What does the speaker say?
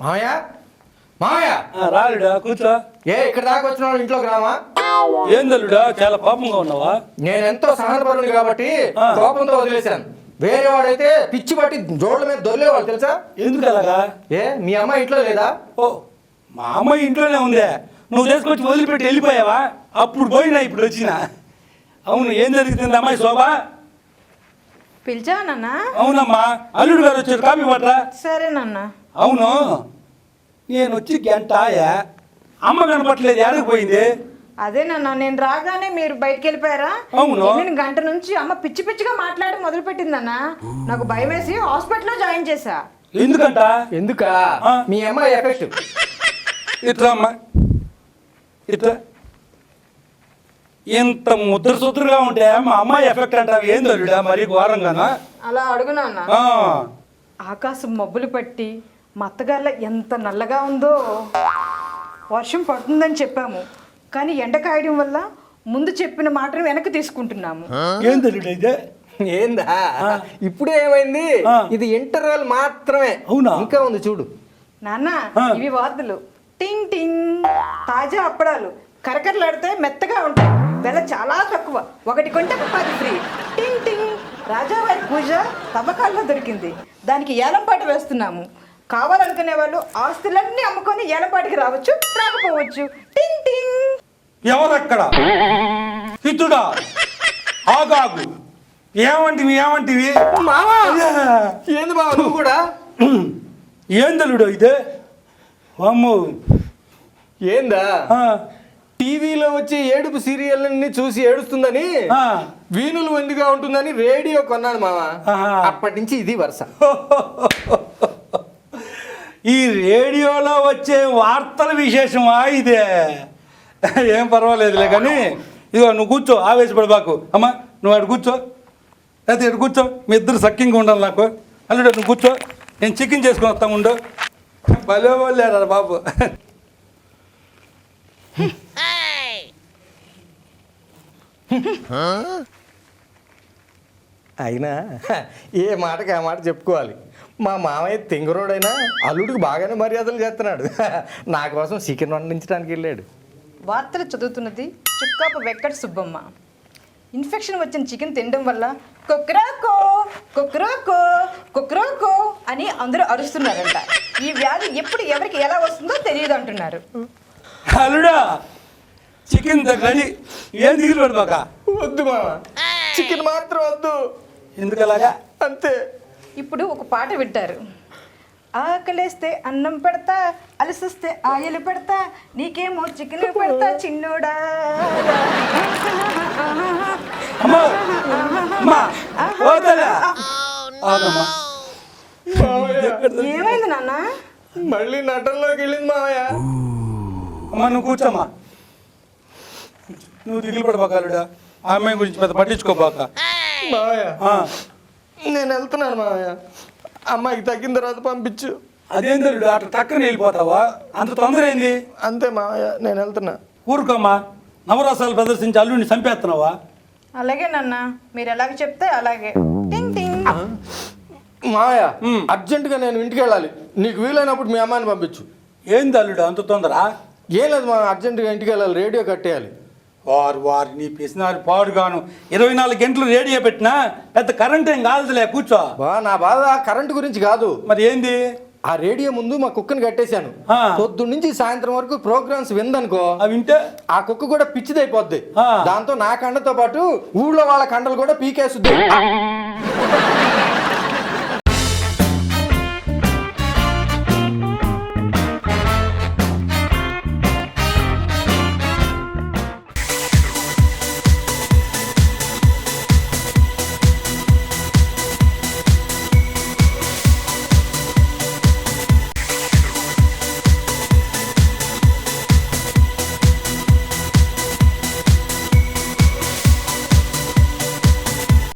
మామయ్య మామయ్య రాలుడా కూర్చో. ఇక్కడ దాకా వచ్చిన వాళ్ళు ఇంట్లోకి రామా? ఏందల్లుడా చాలా పాపంగా ఉన్నావా? నేను ఎంతో సహనపరుని కాబట్టి కోపంతో వదిలేశాను. వేరే వాడైతే పిచ్చి పట్టి జోడ్ల మీద దొరిలేవాళ్ళు తెలుసా? ఎందుకు అలాగా? మీ అమ్మ ఇంట్లో లేదా? ఓ మా అమ్మాయి ఇంట్లోనే ఉందే, నువ్వు తీసుకొచ్చి వదిలిపెట్టి వెళ్ళిపోయావా? అప్పుడు పోయినా ఇప్పుడు వచ్చినా. అవును, ఏం జరుగుతుంది అమ్మాయి శోభ? పిలిచావా నాన్న? అవునమ్మా, అల్లుడు గారు వచ్చారు, కాపీ పట్టరా. సరే నాన్న. అవును, నేను వచ్చి గంట ఆయా, అమ్మ కనపట్లేదు, ఎక్కడికి పోయింది? అదే నాన్న, నేను రాగానే మీరు బయటికి వెళ్ళిపోయారా? అవును. నేను గంట నుంచి అమ్మ పిచ్చి పిచ్చిగా మాట్లాడి మొదలు పెట్టిందన్న. నాకు భయం వేసి హాస్పిటల్లో జాయిన్ చేశా. ఎందుకంట? ఎందుకా? మీ అమ్మ ఎఫెక్ట్. ఇట్లా అమ్మా, ఇట్లా ఇంత ముద్ర సుద్రగా ఉంటే మా అమ్మాయి ఎఫెక్ట్ అంటావు ఏంది అల్లుడా? మరీ ఘోరంగానా? అలా అడుగు నాన్న. ఆకాశం మబ్బులు పట్టి మా అత్తగారిలో ఎంత నల్లగా ఉందో. వర్షం పడుతుందని చెప్పాము, కానీ ఎండ కాయడం వల్ల ముందు చెప్పిన మాటను వెనక్కి తీసుకుంటున్నాము. ఏంది అల్లుడా ఇదే? ఏందా ఇప్పుడే ఏమైంది? ఇది ఇంటర్వెల్ మాత్రమే. అవునా? ఇంకా ఉంది చూడు నాన్న. ఇవి వార్తలు. టింగ్ టింగ్. తాజా అప్పడాలు కరకరలాడితే మెత్తగా ఉంటాయి, వెల చాలా తక్కువ, ఒకటి కొంటే 10 ఫ్రీ. టింగ్ టింగ్. రాజావారి పూజ తవ్వకాల్లో దొరికింది, దానికి ఏలంపాట వేస్తున్నాము. కావాలనుకునే వాళ్ళు ఆస్తులన్నీ అమ్ముకొని ఏలంపాటికి రావచ్చు, రాకపోవచ్చు. టింగ్ టింగ్. ఎవరక్కడ? హితుడా ఆగాగు. ఏమంటివి ఏమంటివి? మావా ఏంది బావ నువ్వు కూడా? ఏందలుడు ఇదే? అమ్మో ఏందా? టీవీలో వచ్చి ఏడుపు సీరియల్ని చూసి ఏడుస్తుందని, వీణులు వందిగా ఉంటుందని రేడియో కొన్నాను మావా. అప్పటి నుంచి ఇది వరుస. ఈ రేడియోలో వచ్చే వార్తల విశేషమా ఇదే? ఏం పర్వాలేదులే కానీ ఇదిగో నువ్వు కూర్చో, ఆవేశపడబాకు. అమ్మా నువ్వు అటు కూర్చో, అయితే ఇటు కూర్చో, మీ ఇద్దరు సక్కింగ్గా ఉండాలి నాకు. అల్లుడు నువ్వు కూర్చో, నేను చికెన్ చేసుకుని వస్తా ఉండు. భలే వాళ్ళారా బాబు. అయినా ఏ మాటకి ఆ మాట చెప్పుకోవాలి. మా మామయ్య తింగరోడైనా అల్లుడికి బాగానే మర్యాదలు చేస్తున్నాడు. నా కోసం చికెన్ వండించడానికి వెళ్ళాడు. వార్తలు చదువుతున్నది చుక్కాపు వెంకట సుబ్బమ్మ. ఇన్ఫెక్షన్ వచ్చిన చికెన్ తినడం వల్ల కుక్రాకో కుక్రాకో కుక్రాకో అని అందరూ అరుస్తున్నారంట. ఈ వ్యాధి ఎప్పుడు ఎవరికి ఎలా వస్తుందో తెలియదు అంటున్నారు. అల్లుడా చికెన్ దగ్గర ఏం దిగులు పడిపోక. వద్దు మామ, చికెన్ మాత్రం వద్దు. ఎందుకలాగా? అంతే. ఇప్పుడు ఒక పాట వింటారు. ఆకలేస్తే అన్నం పెడతా, అలసిస్తే ఆయలు పెడతా, నీకేమో చికెన్ పెడతా చిన్నోడా. ఏమైంది నాన్న? మళ్ళీ నటనలోకి వెళ్ళింది మామయ్య. అమ్మా నువ్వు కూర్చోమ్మా, నువ్వు దిగులు పడబాకాలుడా. ఆ అమ్మాయి గురించి పెద్ద పట్టించుకోబాక. మామయ్య నేను వెళ్తున్నాను మామయ్య, అమ్మాయికి తగ్గిన తర్వాత పంపించు. అదేందో అట్లా టక్కన వెళ్ళిపోతావా? అంత తొందర ఏంది? అంతే మామయ్య, నేను వెళ్తున్నా. ఊరుకోమ్మా, నవరసాలు ప్రదర్శించి అల్లుడిని చంపేస్తున్నావా? అలాగే నాన్న, మీరు ఎలాగ చెప్తే అలాగే. టింగ్ టింగ్. మామయ్య అర్జెంటుగా నేను ఇంటికి వెళ్ళాలి, నీకు వీలైనప్పుడు మీ అమ్మాయిని పంపించు. ఏంది అల్లుడు అంత తొందర? ఏం లేదు మా అర్జెంటుగా ఇంటికి వెళ్ళాలి, రేడియో కట్టేయాలి. వారు నీ పిసినారు పాడుగాను 24 గంటలు రేడియో పెట్టినా పెద్ద కరెంట్ ఏం కాదులే, కూర్చో. నా బాధ కరెంటు గురించి కాదు. మరి ఏంది? ఆ రేడియో ముందు మా కుక్కని కట్టేశాను. పొద్దున్న నుంచి సాయంత్రం వరకు ప్రోగ్రామ్స్ విందనుకో, అవి వింటే ఆ కుక్క కూడా పిచ్చిదైపోద్ది. దాంతో నా కండతో పాటు ఊళ్ళో వాళ్ళ కండలు కూడా పీకేస్తుంది.